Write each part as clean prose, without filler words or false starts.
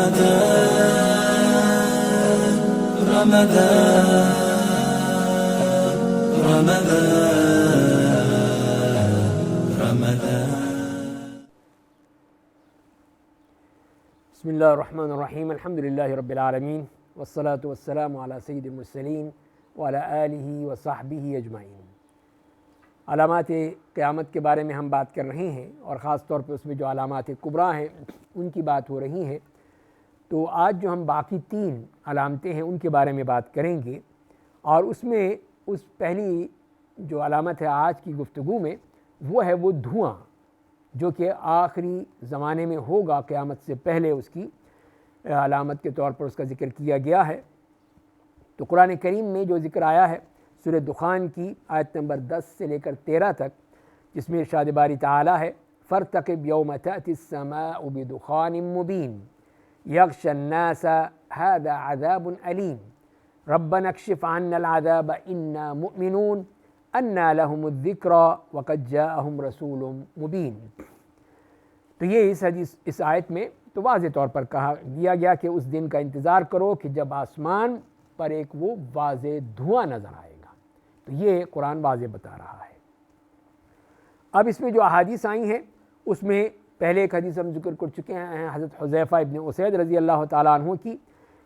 بسم اللہ الرحمن الرحیم الحمدللہ رب العالمین والصلاة والسلام علی سید المرسلین وعلی آلہ وصحبہ اجمعین۔ علامات قیامت کے بارے میں ہم بات کر رہے ہیں، اور خاص طور پہ اس میں جو علامات کبریٰ ہیں ان کی بات ہو رہی ہے۔ تو آج جو ہم باقی 3 علامتیں ہیں ان کے بارے میں بات کریں گے، اور اس میں پہلی جو علامت ہے آج کی گفتگو میں وہ ہے وہ دھواں، جو کہ آخری زمانے میں ہوگا، قیامت سے پہلے اس کی علامت کے طور پر اس کا ذکر کیا گیا ہے۔ تو قرآن کریم میں جو ذکر آیا ہے سورہ دخان کی آیت نمبر 10 سے لے کر 13 تک، جس میں ارشاد باری تعالیٰ ہے فَارْتَقِبْ يَوْمَ تَأْتِي السَّمَاءُ بِدُخَانٍ مُّبِينٍ يَغْشَى النَّاسَ هَذَا عَذَابٌ أَلِيمٌ رَبَّنَا اكْشِفْ عَنَّا الْعَذَابَ إِنَّا مُؤْمِنُونَ أَنَّا لَهُمُ الذِّكْرَى وَقَدْ جَاءَهُمْ رَسُولٌ مُبِينٌ۔ تو یہ اس آیت میں تو واضح طور پر کہا گیا کہ اس دن کا انتظار کرو کہ جب آسمان پر ایک وہ واضح دھواں نظر آئے گا۔ تو یہ قرآن واضح بتا رہا ہے۔ اب اس میں جو احادیث آئی ہیں اس میں پہلے ایک حدیث ہم ذکر کر چکے ہیں حضرت حذیفہ ابن اسید رضی اللہ تعالیٰ عنہ کی،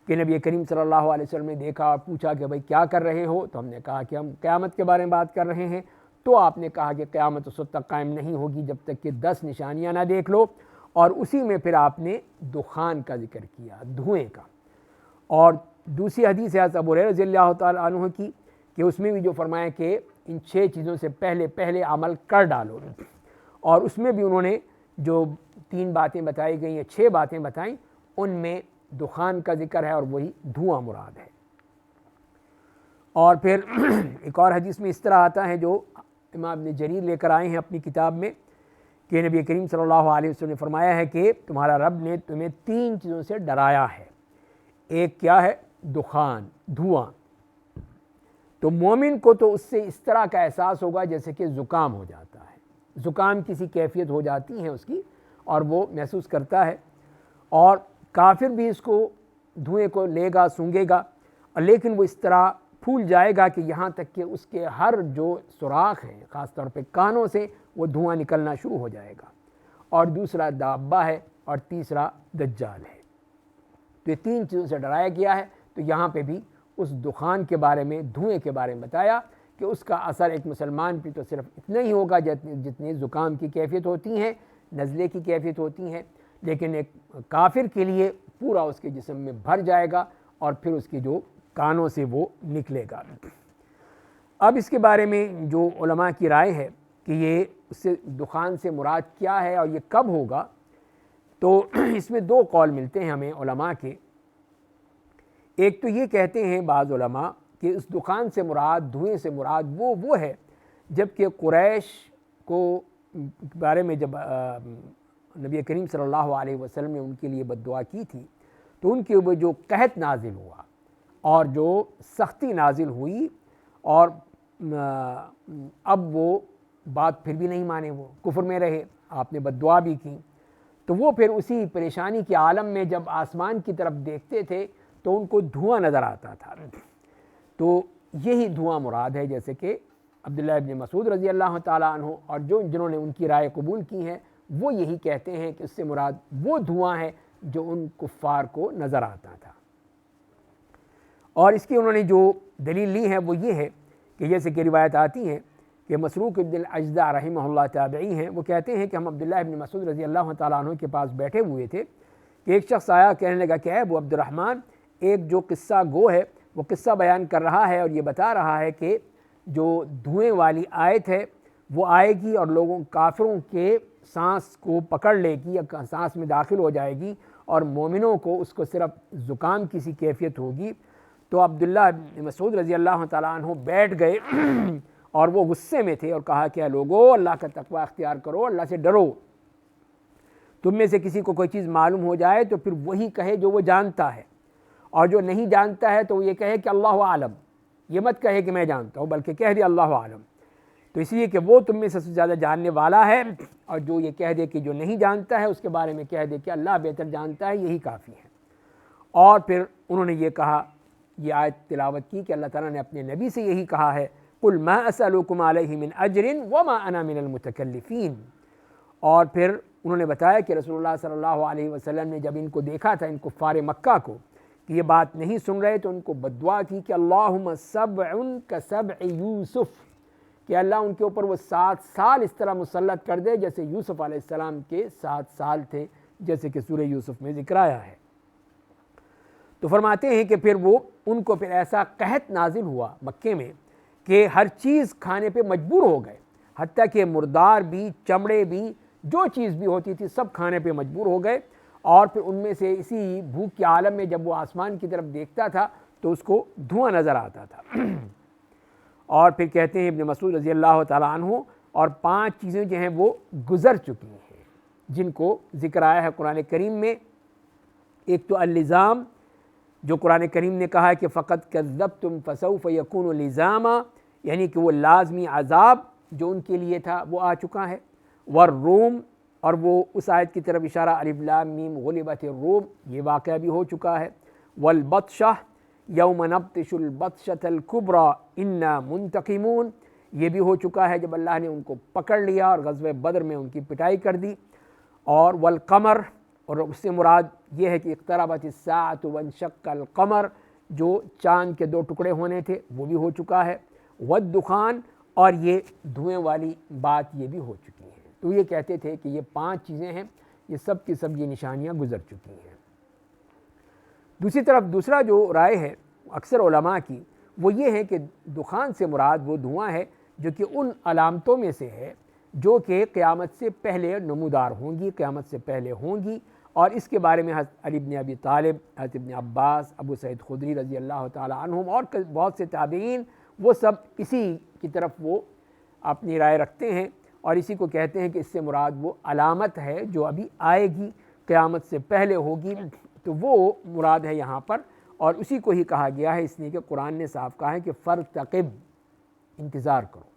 کہ نبی کریم صلی اللہ علیہ وسلم نے دیکھا اور پوچھا کہ بھائی کیا کر رہے ہو؟ تو ہم نے کہا کہ ہم قیامت کے بارے میں بات کر رہے ہیں۔ تو آپ نے کہا کہ قیامت اس وقت تک قائم نہیں ہوگی جب تک کہ 10 نشانیاں نہ دیکھ لو، اور اسی میں پھر آپ نے دخان کا ذکر کیا، دھوئیں کا۔ اور دوسری حدیث ہے ابو ہریرہ رضی اللہ تعالیٰ عنہ کی، کہ اس میں بھی جو فرمایا کہ ان 6 چیزوں سے پہلے عمل کر ڈالو، اور اس میں بھی انہوں نے جو 3 باتیں بتائی گئی ہیں، 6 باتیں بتائیں، ان میں دخان کا ذکر ہے اور وہی دھواں مراد ہے۔ اور پھر ایک اور حدیث میں اس طرح آتا ہے جو امام ابن جریر لے کر آئے ہیں اپنی کتاب میں، کہ نبی کریم صلی اللہ علیہ وسلم نے فرمایا ہے کہ تمہارا رب نے تمہیں 3 چیزوں سے ڈرایا ہے۔ ایک کیا ہے؟ دخان، دھواں۔ تو مومن کو تو اس سے اس طرح کا احساس ہوگا جیسے کہ زکام ہو جاتا ہے، زکام کسی کیفیت ہو جاتی ہے اس کی، اور وہ محسوس کرتا ہے۔ اور کافر بھی اس کو دھوئیں کو لے گا، سونگے گا، لیکن وہ اس طرح پھول جائے گا کہ یہاں تک کہ اس کے ہر جو سوراخ ہیں، خاص طور پہ کانوں سے وہ دھواں نکلنا شروع ہو جائے گا۔ اور دوسرا دابہ ہے، اور تیسرا دجال ہے۔ تو یہ 3 چیزوں سے ڈرایا گیا ہے۔ تو یہاں پہ بھی اس دخان کے بارے میں، دھوئیں کے بارے میں بتایا کہ اس کا اثر ایک مسلمان پہ تو صرف اتنا ہی ہوگا جتنی زکام کی کیفیت ہوتی ہیں، نزلے کی کیفیت ہوتی ہیں، لیکن ایک کافر کے لیے پورا اس کے جسم میں بھر جائے گا، اور پھر اس کے جو کانوں سے وہ نکلے گا۔ اب اس کے بارے میں جو علماء کی رائے ہے کہ یہ اس سے دخان سے مراد کیا ہے اور یہ کب ہوگا، تو اس میں 2 قول ملتے ہیں ہمیں علماء کے۔ ایک تو یہ کہتے ہیں بعض علماء کہ اس دخان سے مراد، دھوئیں سے مراد وہ ہے جب کہ قریش کو بارے میں جب نبی کریم صلی اللہ علیہ وسلم نے ان کے لیے بد دعا کی تھی، تو ان کے اوپر جو قحط نازل ہوا اور جو سختی نازل ہوئی، اور اب وہ بات پھر بھی نہیں مانے، وہ کفر میں رہے، آپ نے بد دعا بھی کی، تو وہ پھر اسی پریشانی کے عالم میں جب آسمان کی طرف دیکھتے تھے تو ان کو دھواں نظر آتا تھا۔ تو یہی دھواں مراد ہے، جیسے کہ عبداللہ ابن مسعود رضی اللہ تعالیٰ عنہ اور جنہوں نے ان کی رائے قبول کی ہیں وہ یہی کہتے ہیں کہ اس سے مراد وہ دھواں ہے جو ان کفار کو نظر آتا تھا۔ اور اس کی انہوں نے جو دلیل لی ہے وہ یہ ہے کہ جیسے کہ روایت آتی ہے کہ مسروق ابن الاجدع رحمہ اللہ تابعی ہیں، وہ کہتے ہیں کہ ہم عبداللہ ابن مسعود رضی اللہ تعالیٰ عنہ کے پاس بیٹھے ہوئے تھے کہ ایک شخص آیا، کہنے لگا کہ اے ابو عبد الرحمن، ایک جو قصہ گو ہے وہ قصہ بیان کر رہا ہے اور یہ بتا رہا ہے کہ جو دھوئیں والی آیت ہے وہ آئے گی اور کافروں کے سانس کو پکڑ لے گی یا سانس میں داخل ہو جائے گی، اور مومنوں کو اس کو صرف زکام کی سی کیفیت ہوگی۔ تو عبداللہ بن مسعود رضی اللہ تعالیٰ عنہ بیٹھ گئے اور وہ غصے میں تھے اور کہا کہ لوگو اللہ کا تقوی اختیار کرو، اللہ سے ڈرو، تم میں سے کسی کو کوئی چیز معلوم ہو جائے تو پھر وہی کہے جو وہ جانتا ہے، اور جو نہیں جانتا ہے تو وہ یہ کہے کہ اللہ عالم، یہ مت کہے کہ میں جانتا ہوں بلکہ کہہ دے اللہ عالم۔ تو اس لیے کہ وہ تم میں سب سے زیادہ جاننے والا ہے، اور جو یہ کہہ دے کہ جو نہیں جانتا ہے اس کے بارے میں کہہ دے کہ اللہ بہتر جانتا ہے، یہی کافی ہے۔ اور پھر انہوں نے یہ کہا، یہ آیت تلاوت کی کہ اللہ تعالیٰ نے اپنے نبی سے یہی کہا ہے، قُلْ مَا أَسْأَلُكُمْ عَلَيْهِ مِنْ أَجْرٍ وَمَا أَنَا مِنَ الْمُتَكَلِّفِينَ۔ اور پھر انہوں نے بتایا کہ رسول اللہ صلی اللہ علیہ وسلم نے جب ان کو دیکھا تھا، ان کفار مکہ کو، کہ یہ بات نہیں سن رہے، تو ان کو بددعا کی کہ اللہم سبع کسبع یوسف، کہ اللہ ان کے اوپر وہ 7 سال اس طرح مسلط کر دے جیسے یوسف علیہ السلام کے 7 سال تھے، جیسے کہ سورہ یوسف میں ذکر آیا ہے۔ تو فرماتے ہیں کہ پھر وہ ان کو پھر ایسا قحط نازل ہوا مکے میں کہ ہر چیز کھانے پہ مجبور ہو گئے، حتیٰ کہ مردار بھی، چمڑے بھی، جو چیز بھی ہوتی تھی سب کھانے پہ مجبور ہو گئے۔ اور پھر ان میں سے اسی بھوک کے عالم میں جب وہ آسمان کی طرف دیکھتا تھا تو اس کو دھواں نظر آتا تھا۔ اور پھر کہتے ہیں ابن مسعود رضی اللہ تعالیٰ عنہ، اور 5 چیزیں جو ہیں وہ گزر چکی ہیں جن کو ذکر آیا ہے قرآن کریم میں۔ ایک تو اللزام، جو قرآن کریم نے کہا ہے کہ فقط کذبتم فسوف یکون لزاما، یعنی کہ وہ لازمی عذاب جو ان کے لیے تھا وہ آ چکا ہے۔ والروم، اور وہ اس آیت کی طرف اشارہ الف لام میم غلبت الروم، یہ واقعہ بھی ہو چکا ہے۔ والبطشہ یوم نبطش البطشۃ الکبریٰ انا منتقمون، یہ بھی ہو چکا ہے جب اللہ نے ان کو پکڑ لیا اور غزوہ بدر میں ان کی پٹائی کر دی۔ اور والقمر، اور اس سے مراد یہ ہے کہ اقتربت الساعۃ وانشق القمر، جو چاند کے 2 ٹکڑے ہونے تھے وہ بھی ہو چکا ہے۔ والدخان، اور یہ دھوئیں والی بات یہ بھی ہو چکی ہے۔ تو یہ کہتے تھے کہ یہ 5 چیزیں ہیں، یہ سب کی سب یہ نشانیاں گزر چکی ہیں۔ دوسری طرف دوسرا جو رائے ہے اکثر علماء کی، وہ یہ ہے کہ دخان سے مراد وہ دھواں ہے جو کہ ان علامتوں میں سے ہے جو کہ قیامت سے پہلے نمودار ہوں گی، قیامت سے پہلے ہوں گی۔ اور اس کے بارے میں حضرت علی بن ابی طالب، حضرت ابن عباس، ابو سعید خدری رضی اللہ تعالیٰ عنہم اور بہت سے تابعین، وہ سب اسی کی طرف وہ اپنی رائے رکھتے ہیں، اور اسی کو کہتے ہیں کہ اس سے مراد وہ علامت ہے جو ابھی آئے گی، قیامت سے پہلے ہوگی، تو وہ مراد ہے یہاں پر۔ اور اسی کو ہی کہا گیا ہے، اس لیے کہ قرآن نے صاف کہا ہے کہ فرتقب، انتظار کرو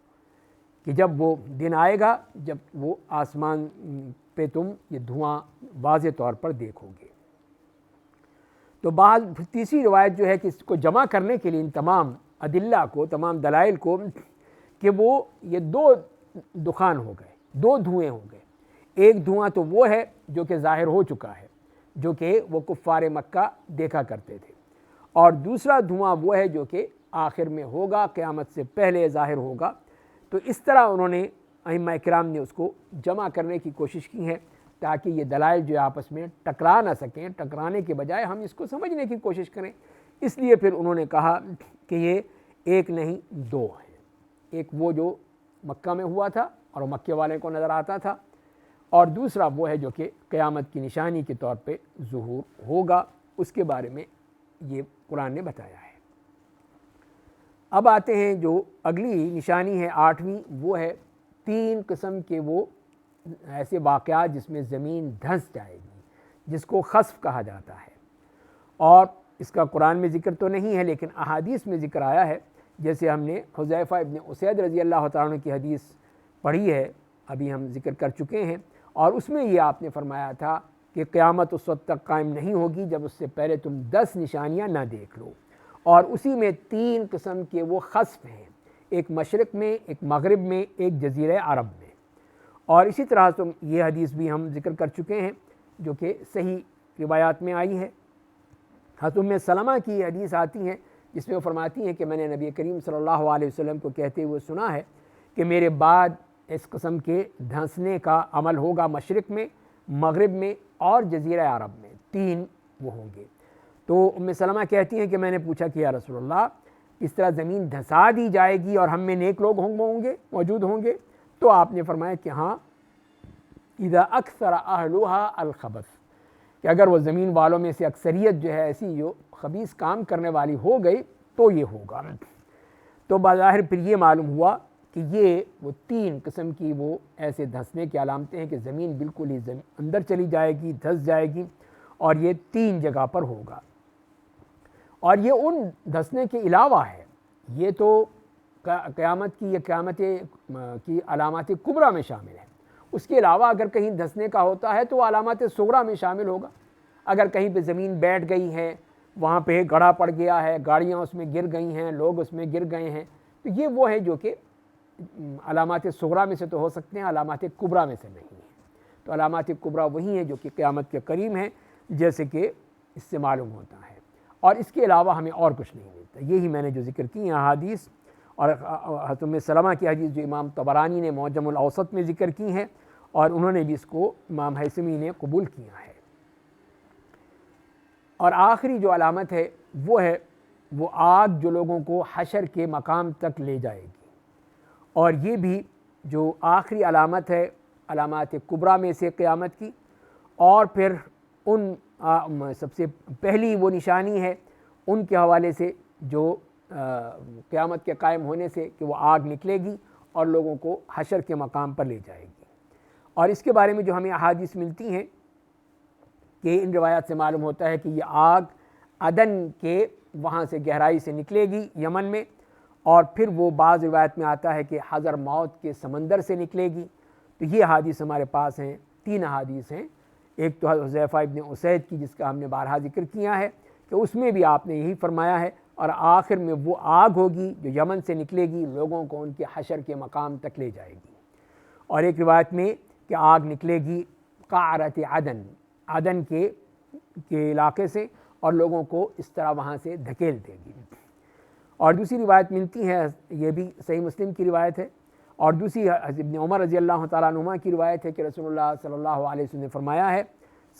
کہ جب وہ دن آئے گا جب وہ آسمان پہ تم یہ دھواں واضح طور پر دیکھو گے۔ تو بعض تیسری روایت جو ہے کہ اس کو جمع کرنے کے لیے ان تمام ادلہ کو، تمام دلائل کو، کہ وہ یہ 2 دخان ہو گئے، 2 دھوئیں ہو گئے۔ ایک دھواں تو وہ ہے جو کہ ظاہر ہو چکا ہے، جو کہ وہ کفار مکہ دیکھا کرتے تھے، اور دوسرا دھواں وہ ہے جو کہ آخر میں ہوگا، قیامت سے پہلے ظاہر ہوگا۔ تو اس طرح انہوں نے، ائمہ کرام نے اس کو جمع کرنے کی کوشش کی ہے تاکہ یہ دلائل جو آپس میں ٹکرا نہ سکیں، ٹکرانے کے بجائے ہم اس کو سمجھنے کی کوشش کریں۔ اس لیے پھر انہوں نے کہا کہ یہ ایک نہیں 2 ہیں، ایک وہ جو مکہ میں ہوا تھا اور وہ مکے والے کو نظر آتا تھا، اور دوسرا وہ ہے جو کہ قیامت کی نشانی کے طور پہ ظہور ہوگا، اس کے بارے میں یہ قرآن نے بتایا ہے۔ اب آتے ہیں جو اگلی نشانی ہے 8ویں، وہ ہے 3 قسم کے وہ ایسے واقعات جس میں زمین دھنس جائے گی، جس کو خسف کہا جاتا ہے، اور اس کا قرآن میں ذکر تو نہیں ہے لیکن احادیث میں ذکر آیا ہے۔ جیسے ہم نے حذیفہ ابن اسید رضی اللہ تعالیٰ عنہ کی حدیث پڑھی ہے، ابھی ہم ذکر کر چکے ہیں، اور اس میں یہ آپ نے فرمایا تھا کہ قیامت اس وقت تک قائم نہیں ہوگی جب اس سے پہلے تم 10 نشانیاں نہ دیکھ لو، اور اسی میں 3 قسم کے وہ خسف ہیں، ایک مشرق میں، ایک مغرب میں، ایک جزیرہ عرب میں۔ اور اسی طرح سے یہ حدیث بھی ہم ذکر کر چکے ہیں جو کہ صحیح روایات میں آئی ہے۔ حضرت ام سلمہ کی حدیث آتی ہے جس میں وہ فرماتی ہیں کہ میں نے نبی کریم صلی اللہ علیہ وسلم کو کہتے ہوئے سنا ہے کہ میرے بعد اس قسم کے دھنسنے کا عمل ہوگا مشرق میں، مغرب میں اور جزیرہ عرب میں، 3 وہ ہوں گے۔ تو ام سلمہ کہتی ہیں کہ میں نے پوچھا کہ یا رسول اللہ، اس طرح زمین دھسا دی جائے گی اور ہم میں نیک لوگ موجود ہوں گے؟ تو آپ نے فرمایا کہ ہاں، اذا اکثر اہلھا الخبث، کہ اگر وہ زمین والوں میں سے اکثریت جو ہے ایسی جو خبیث کام کرنے والی ہو گئی تو یہ ہوگا۔ تو بظاہر پھر یہ معلوم ہوا کہ یہ وہ 3 قسم کی وہ ایسے دھنسنے کی علامتیں ہیں کہ زمین بالکل ہی اندر چلی جائے گی، دھس جائے گی، اور یہ 3 جگہ پر ہوگا۔ اور یہ ان دھسنے کے علاوہ ہے، یہ تو قیامت کی، یہ قیامت کی علامات کبریٰ میں شامل ہے۔ اس کے علاوہ اگر کہیں دھسنے کا ہوتا ہے تو وہ علامات صغریٰ میں شامل ہوگا۔ اگر کہیں پہ زمین بیٹھ گئی ہے، وہاں پہ گڑھا پڑ گیا ہے، گاڑیاں اس میں گر گئی ہیں، لوگ اس میں گر گئے ہیں، تو یہ وہ ہے جو کہ علامات صغریٰ میں سے تو ہو سکتے ہیں، علامات کبریٰ میں سے نہیں ہیں۔ تو علامات کبریٰ وہی ہیں جو کہ قیامت کے قریب ہیں، جیسے کہ اس سے معلوم ہوتا ہے، اور اس کے علاوہ ہمیں اور کچھ نہیں ملتا۔ یہی میں نے جو ذکر کی ہیں احادیث، اور حضرت ام سلمہ کی حدیث جو امام طبرانی نے معجم الاوسط میں ذکر کی ہیں، اور انہوں نے بھی اس کو امام حیثمی نے قبول کیا ہے۔ اور آخری جو علامت ہے وہ آگ جو لوگوں کو حشر کے مقام تک لے جائے گی، اور یہ بھی جو آخری علامت ہے علامات کبریٰ میں سے قیامت کی، اور پھر ان سب سے پہلی وہ نشانی ہے ان کے حوالے سے جو قیامت کے قائم ہونے سے کہ وہ آگ نکلے گی اور لوگوں کو حشر کے مقام پر لے جائے گی۔ اور اس کے بارے میں جو ہمیں احادیث ملتی ہیں کہ ان روایات سے معلوم ہوتا ہے کہ یہ آگ عدن کے وہاں سے گہرائی سے نکلے گی یمن میں، اور پھر وہ بعض روایت میں آتا ہے کہ حضر موت کے سمندر سے نکلے گی۔ تو یہ احادیث ہمارے پاس ہیں، 3 احادیث ہیں۔ ایک تو حذیفہ ابن اسید کی جس کا ہم نے بارہا ذکر کیا ہے کہ اس میں بھی آپ نے یہی فرمایا ہے، اور آخر میں وہ آگ ہوگی جو یمن سے نکلے گی، لوگوں کو ان کے حشر کے مقام تک لے جائے گی۔ اور ایک روایت میں کہ آگ نکلے گی قعرۃ عدن کے علاقے سے، اور لوگوں کو اس طرح وہاں سے دھکیل دے گی۔ اور دوسری روایت ملتی ہے، یہ بھی صحیح مسلم کی روایت ہے، اور دوسری ابن عمر رضی اللہ تعالیٰ عنہما کی روایت ہے کہ رسول اللہ صلی اللہ علیہ وسلم نے فرمایا ہے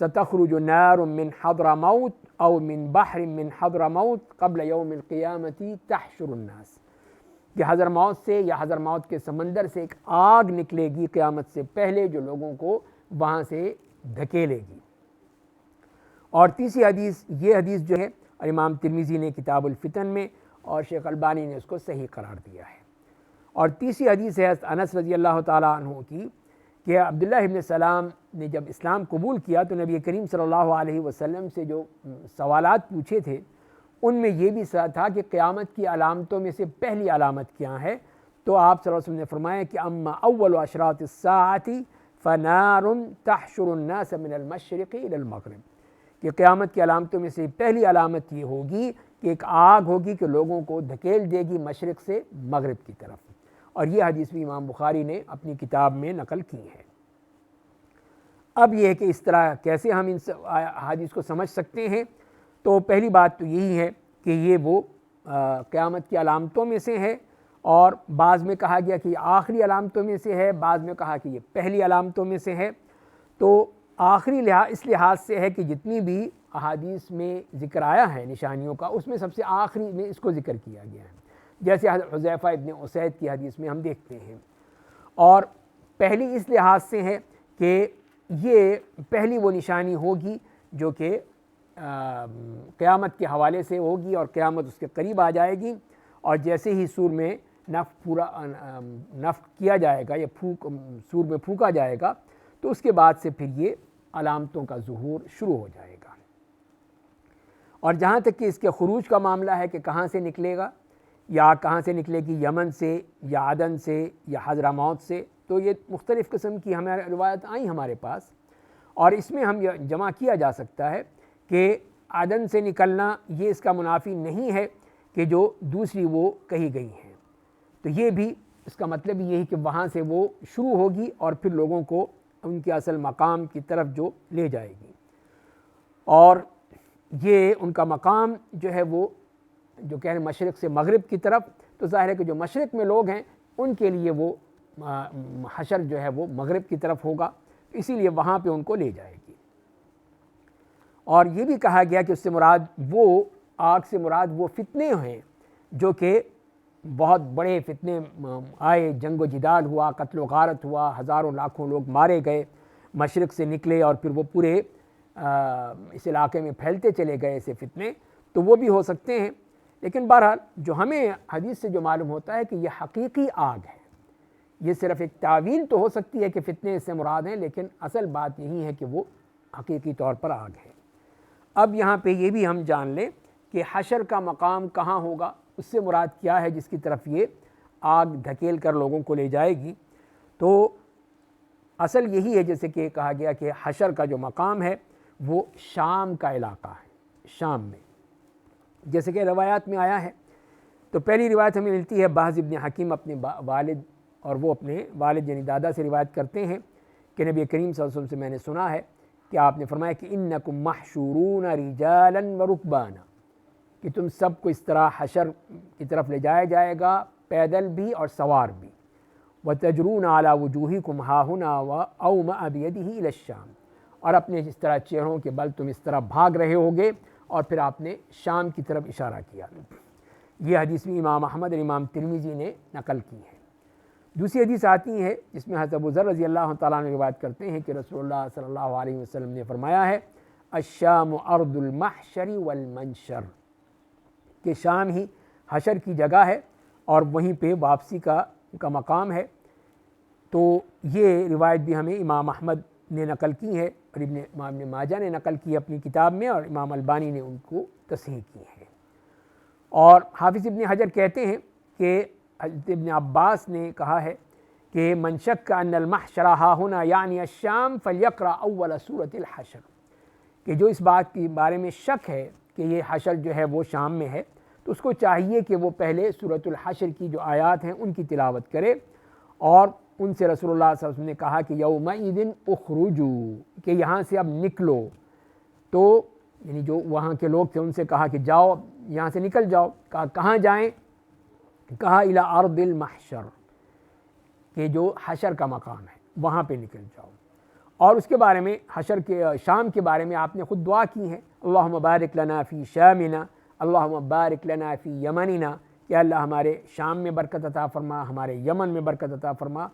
ستخرج نار من حضرموت او من بحر من حضرموت قبل یوم القیامت تحشر الناس، کہ حضرموت سے یا حضرموت کے سمندر سے ایک آگ نکلے گی قیامت سے پہلے جو لوگوں کو وہاں سے دھکیلے گی۔ اور تیسری حدیث، یہ حدیث جو ہے امام ترمذی نے کتاب الفتن میں، اور شیخ البانی نے اس کو صحیح قرار دیا ہے۔ اور تیسری حدیث ہے انس رضی اللہ تعالیٰ عنہ کی کہ عبداللہ ابن سلام نے جب اسلام قبول کیا تو نبی کریم صلی اللہ علیہ وسلم سے جو سوالات پوچھے تھے ان میں یہ بھی تھا کہ قیامت کی علامتوں میں سے پہلی علامت کیا ہے، تو آپ صلی اللہ علیہ وسلم نے فرمایا کہ اما اول اشراط الساعۃ فنار تحشر الناس من المشرق الى المغرب، کہ قیامت کی علامتوں میں سے پہلی علامت یہ ہوگی کہ ایک آگ ہوگی کہ لوگوں کو دھکیل دے گی مشرق سے مغرب کی طرف، اور یہ حدیث بھی امام بخاری نے اپنی کتاب میں نقل کی ہے۔ اب یہ ہے کہ اس طرح کیسے ہم ان حدیث کو سمجھ سکتے ہیں، تو پہلی بات تو یہی ہے کہ یہ وہ قیامت کی علامتوں میں سے ہے، اور بعض میں کہا گیا کہ یہ آخری علامتوں میں سے ہے، بعض میں کہا کہ یہ پہلی علامتوں میں سے ہے۔ تو آخری اس لحاظ سے ہے کہ جتنی بھی احادیث میں ذکر آیا ہے نشانیوں کا، اس میں سب سے آخری میں اس کو ذکر کیا گیا ہے، جیسے حذیفہ ابن اسید کی حدیث میں ہم دیکھتے ہیں۔ اور پہلی اس لحاظ سے ہے کہ یہ پہلی وہ نشانی ہوگی جو کہ قیامت کے حوالے سے ہوگی، اور قیامت اس کے قریب آ جائے گی، اور جیسے ہی سور میں نفخ کیا جائے گا یا سور میں پھونکا جائے گا، تو اس کے بعد سے پھر یہ علامتوں کا ظہور شروع ہو جائے گا۔ اور جہاں تک کہ اس کے خروج کا معاملہ ہے کہ کہاں سے نکلے گا، یا کہاں سے نکلے گی، یمن سے یا عدن سے یا حضرموت سے، تو یہ مختلف قسم کی ہمیں روایت آئیں ہمارے پاس، اور اس میں ہم یہ جمع کیا جا سکتا ہے کہ عدن سے نکلنا یہ اس کا منافی نہیں ہے کہ جو دوسری وہ کہی گئی ہیں، تو یہ بھی اس کا مطلب یہی کہ وہاں سے وہ شروع ہوگی اور پھر لوگوں کو ان کے اصل مقام کی طرف جو لے جائے گی، اور یہ ان کا مقام جو ہے وہ جو کہہ رہے ہیں مشرق سے مغرب کی طرف، تو ظاہر ہے کہ جو مشرق میں لوگ ہیں ان کے لیے وہ حشر جو ہے وہ مغرب کی طرف ہوگا، اسی لیے وہاں پہ ان کو لے جائے گی۔ اور یہ بھی کہا گیا کہ اس سے مراد وہ آگ سے مراد وہ فتنے ہیں جو کہ بہت بڑے فتنے آئے، جنگ و جدال ہوا، قتل و غارت ہوا، ہزاروں لاکھوں لوگ مارے گئے، مشرق سے نکلے اور پھر وہ پورے اس علاقے میں پھیلتے چلے گئے ایسے فتنے، تو وہ بھی ہو سکتے ہیں۔ لیکن بہرحال جو ہمیں حدیث سے جو معلوم ہوتا ہے کہ یہ حقیقی آگ ہے، یہ صرف ایک تعویل تو ہو سکتی ہے کہ فتنے اس سے مراد ہیں، لیکن اصل بات یہی ہے کہ وہ حقیقی طور پر آگ ہے۔ اب یہاں پہ یہ بھی ہم جان لیں کہ حشر کا مقام کہاں ہوگا، اس سے مراد کیا ہے جس کی طرف یہ آگ دھکیل کر لوگوں کو لے جائے گی۔ تو اصل یہی ہے جیسے کہ کہا گیا کہ حشر کا جو مقام ہے وہ شام کا علاقہ ہے، شام میں، جیسے کہ روایات میں آیا ہے۔ تو پہلی روایت ہمیں ملتی ہے بحث ابن حکیم اپنے والد، اور وہ اپنے والد یعنی دادا سے روایت کرتے ہیں کہ نبی کریم صلی اللہ علیہ وسلم سے میں نے سنا ہے کہ آپ نے فرمایا کہ انکم محشورون رجالا ورکبانا، کہ تم سب کو اس طرح حشر کی طرف لے جایا جائے گا، پیدل بھی اور سوار بھی۔ وتجرون علی وجوہکم ہاہنا واومأ بیدہ الی الشام، اور اپنے اس طرح چہروں کے بل تم اس طرح بھاگ رہے ہوگے، اور پھر آپ نے شام کی طرف اشارہ کیا۔ یہ حدیث بھی امام احمد اور امام ترمذی نے نقل کی ہے۔ دوسری حدیث آتی ہے جس میں حضرت ابو ذر رضی اللہ تعالیٰ عنہ روایت کرتے ہیں کہ رسول اللہ صلی اللہ علیہ وسلم نے فرمایا ہے الشام ارض المحشر والمنشر، کہ شام ہی حشر کی جگہ ہے اور وہیں پہ واپسی کا مقام ہے۔ تو یہ روایت بھی ہمیں امام احمد نے نقل کی ہے، اور امام ابن ماجہ نے نقل کی اپنی کتاب میں، اور امام البانی نے ان کو تصحیح کی ہے۔ اور حافظ ابن حجر کہتے ہیں کہ حضرت ابن عباس نے کہا ہے کہ من شک ان المحشر ہاہنا یعنی الشام فلیقرأ اول سورۃ الحشر، کہ جو اس بات کے بارے میں شک ہے کہ یہ حشر جو ہے وہ شام میں ہے، تو اس کو چاہیے کہ وہ پہلے سورۃ الحشر کی جو آیات ہیں ان کی تلاوت کرے، اور ان سے رسول اللہ صلی اللہ علیہ وسلم نے کہا کہ یومئذ اخرجوا، کہ یہاں سے اب نکلو۔ تو یعنی جو وہاں کے لوگ تھے ان سے کہا کہ جاؤ یہاں سے نکل جاؤ، کہا کہاں جائیں؟ کہا الی ارض المحشر، کہ جو حشر کا مقام ہے وہاں پہ نکل جاؤ۔ اور اس کے بارے میں حشر کے شام کے بارے میں آپ نے خود دعا کی ہے، اللہم بارک لنا فی شامنا، اللہم بارک لنا فی یمننا، کہ اللہ ہمارے شام میں برکت عطا فرما، ہمارے یمن میں برکت عطا فرما۔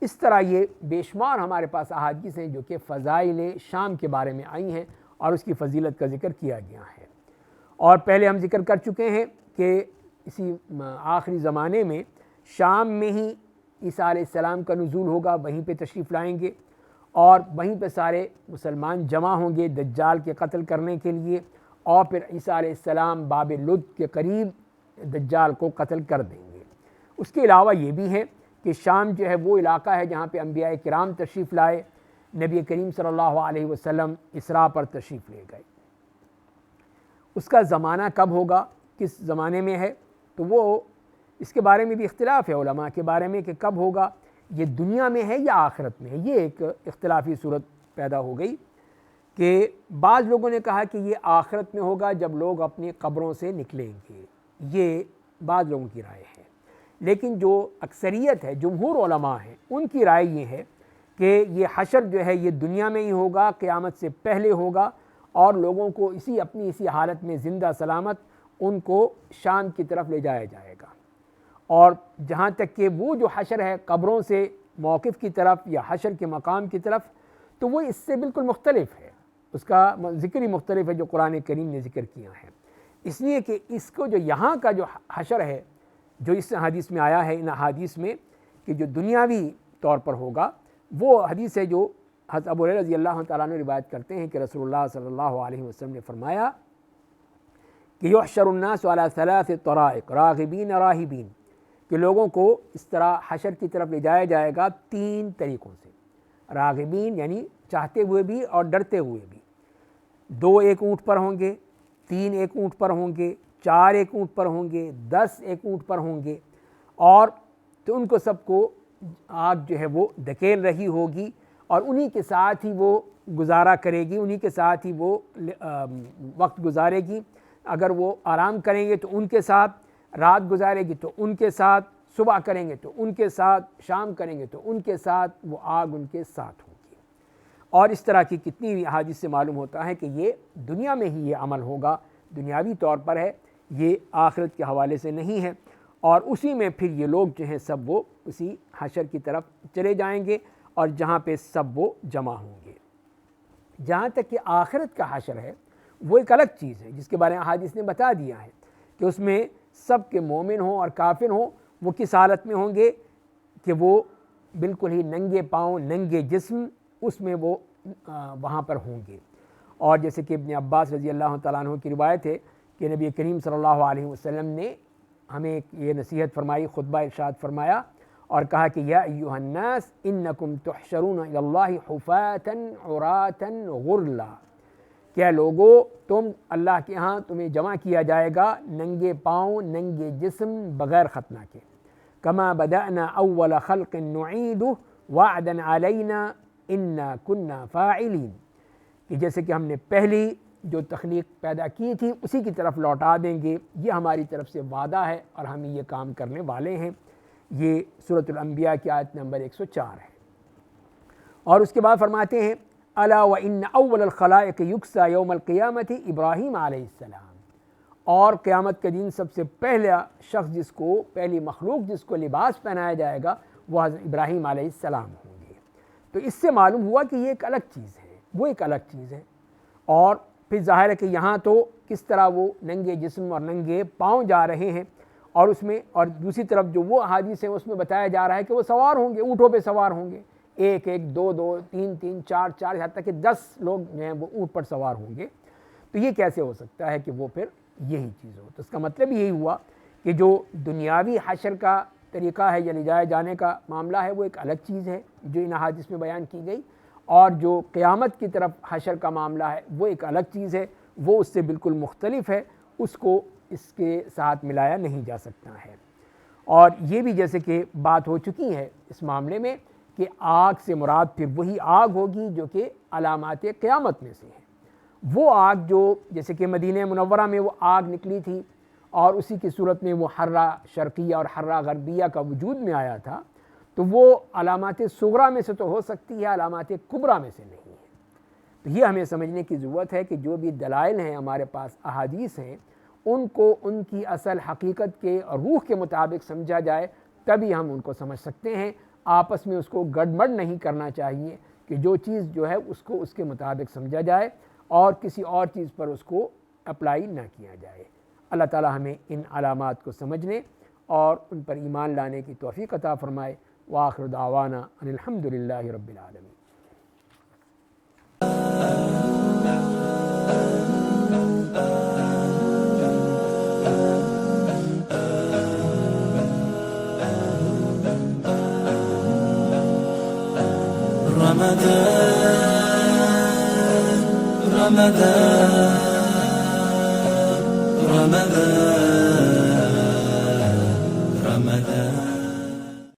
اس طرح یہ بے شمار ہمارے پاس احادیث ہیں جو کہ فضائل شام کے بارے میں آئی ہیں اور اس کی فضیلت کا ذکر کیا گیا ہے۔ اور پہلے ہم ذکر کر چکے ہیں کہ اسی آخری زمانے میں شام میں ہی عیسیٰ علیہ السلام کا نزول ہوگا، وہیں پہ تشریف لائیں گے، اور وہیں پہ سارے مسلمان جمع ہوں گے دجال کے قتل کرنے کے لیے، اور پھر عیسیٰ علیہ السلام باب لد کے قریب دجال کو قتل کر دیں گے۔ اس کے علاوہ یہ بھی ہے کہ شام جو ہے وہ علاقہ ہے جہاں پہ انبیاء کرام تشریف لائے، نبی کریم صلی اللہ علیہ وسلم اسراء پر تشریف لے گئے۔ اس کا زمانہ کب ہوگا، کس زمانے میں ہے، تو وہ اس کے بارے میں بھی اختلاف ہے علماء کے بارے میں کہ کب ہوگا، یہ دنیا میں ہے یا آخرت میں ہے۔ یہ ایک اختلافی صورت پیدا ہو گئی کہ بعض لوگوں نے کہا کہ یہ آخرت میں ہوگا جب لوگ اپنی قبروں سے نکلیں گے، یہ بعض لوگوں کی رائے ہے۔ لیکن جو اکثریت ہے، جمہور علماء ہیں، ان کی رائے یہ ہے کہ یہ حشر جو ہے یہ دنیا میں ہی ہوگا، قیامت سے پہلے ہوگا، اور لوگوں کو اسی حالت میں زندہ سلامت ان کو شام کی طرف لے جایا جائے گا۔ اور جہاں تک کہ وہ جو حشر ہے قبروں سے موقف کی طرف یا حشر کے مقام کی طرف، تو وہ اس سے بالکل مختلف ہے، اس کا ذکر ہی مختلف ہے جو قرآن کریم نے ذکر کیا ہے۔ اس لیے کہ اس کو جو یہاں کا جو حشر ہے جو اس حدیث میں آیا ہے، ان حدیث میں کہ جو دنیاوی طور پر ہوگا، وہ حدیث ہے جو حضرت ابو ہریرہ رضی اللہ تعالیٰ عنہ روایت کرتے ہیں کہ رسول اللہ صلی اللہ علیہ وسلم نے فرمایا کہ یحشر الناس علی ثلاث طرائق راغبین راہبین، کہ لوگوں کو اس طرح حشر کی طرف لے جایا جائے گا 3 طریقوں سے۔ راغبین یعنی چاہتے ہوئے بھی اور ڈرتے ہوئے بھی، 2 ایک اونٹ پر ہوں گے، 3 ایک اونٹ پر ہوں گے، 4 ایک اونٹ پر ہوں گے، 10 ایک اونٹ پر ہوں گے، اور تو ان کو سب کو آگ جو ہے وہ دھکیل رہی ہوگی، اور انہی کے ساتھ ہی وہ گزارا کرے گی، انہی کے ساتھ ہی وہ وقت گزارے گی۔ اگر وہ آرام کریں گے تو ان کے ساتھ، رات گزارے گی تو ان کے ساتھ، صبح کریں گے تو ان کے ساتھ، شام کریں گے تو ان کے ساتھ، وہ آگ ان کے ساتھ ہوگی۔ اور اس طرح کی کتنی بھی احادیث سے معلوم ہوتا ہے کہ یہ دنیا میں ہی یہ عمل ہوگا، دنیاوی طور پر ہے، یہ آخرت کے حوالے سے نہیں ہے۔ اور اسی میں پھر یہ لوگ جو ہیں سب وہ اسی حشر کی طرف چلے جائیں گے، اور جہاں پہ سب وہ جمع ہوں گے۔ جہاں تک کہ آخرت کا حشر ہے وہ ایک الگ چیز ہے جس کے بارے میں احادیث نے بتا دیا ہے کہ اس میں سب کے مومن ہوں اور کافر ہوں، وہ کس حالت میں ہوں گے کہ وہ بالکل ہی ننگے پاؤں، ننگے جسم، اس میں وہ وہاں پر ہوں گے۔ اور جیسے کہ ابن عباس رضی اللہ تعالیٰ عنہ کی روایت ہے کہ نبی کریم صلی اللہ علیہ وسلم نے ہمیں یہ نصیحت فرمائی، خطبہ ارشاد فرمایا اور کہا کہ یا ایھا الناس انکم تحشرون الی اللہ حفاۃ عراۃ غرلا، کیا لوگو تم اللہ کے ہاں تمہیں جمع کیا جائے گا ننگے پاؤں ننگے جسم بغیر ختنہ کے، کما بدأنا اول خلق نعید وعدا علینا انا کنا فاعلین، کہ جیسے کہ ہم نے پہلی جو تخلیق پیدا کی تھی اسی کی طرف لوٹا دیں گے، یہ ہماری طرف سے وعدہ ہے اور ہم یہ کام کرنے والے ہیں۔ یہ سورۃ الانبیاء کی آیت نمبر 104 ہے۔ اور اس کے بعد فرماتے ہیں الا وان اول الخلائق یکسیٰ یوم القیامت ابراہیم علیہ السلام، اور قیامت کے دن سب سے پہلا شخص جس کو، پہلی مخلوق جس کو لباس پہنایا جائے گا وہ حضرت ابراہیم علیہ السلام ہوں گے۔ تو اس سے معلوم ہوا کہ یہ ایک الگ چیز ہے، وہ ایک الگ چیز ہے۔ اور پھر ظاہر ہے کہ یہاں تو کس طرح وہ ننگے جسم اور ننگے پاؤں جا رہے ہیں، اور اس میں اور دوسری طرف جو وہ احادیث ہیں اس میں بتایا جا رہا ہے کہ وہ سوار ہوں گے، اونٹوں پہ سوار ہوں گے، ایک ایک، دو دو، تین تین، چار چار، یہاں تک کہ 10 لوگ جو ہیں وہ اونٹ پر سوار ہوں گے۔ تو یہ کیسے ہو سکتا ہے کہ وہ پھر یہی چیز ہو؟ تو اس کا مطلب یہی ہوا کہ جو دنیاوی حشر کا طریقہ ہے یا لے جائے جانے کا معاملہ ہے وہ ایک الگ چیز ہے جو ان احادیث میں بیان کی گئی، اور جو قیامت کی طرف حشر کا معاملہ ہے وہ ایک الگ چیز ہے، وہ اس سے بالکل مختلف ہے، اس کو اس کے ساتھ ملایا نہیں جا سکتا ہے۔ اور یہ بھی جیسے کہ بات ہو چکی ہے اس معاملے میں کہ آگ سے مراد پھر وہی آگ ہوگی جو کہ علامات قیامت میں سے ہے۔ وہ آگ جو جیسے کہ مدینہ منورہ میں وہ آگ نکلی تھی اور اسی کی صورت میں وہ حرہ شرقیہ اور حرہ غربیہ کا وجود میں آیا تھا، تو وہ علامات صغریٰ میں سے تو ہو سکتی ہے، علامات کبریٰ میں سے نہیں ہے۔ تو یہ ہمیں سمجھنے کی ضرورت ہے کہ جو بھی دلائل ہیں ہمارے پاس، احادیث ہیں، ان کو ان کی اصل حقیقت کے اور روح کے مطابق سمجھا جائے، تبھی ہم ان کو سمجھ سکتے ہیں۔ آپس میں اس کو گڑبڑ نہیں کرنا چاہیے کہ جو چیز جو ہے اس کو اس کے مطابق سمجھا جائے اور کسی اور چیز پر اس کو اپلائی نہ کیا جائے۔ اللہ تعالی ہمیں ان علامات کو سمجھنے اور ان پر ایمان لانے کی توفیق عطا فرمائے۔ وآخر دعوانا ان الحمد للہ رب العالمین۔ رمضان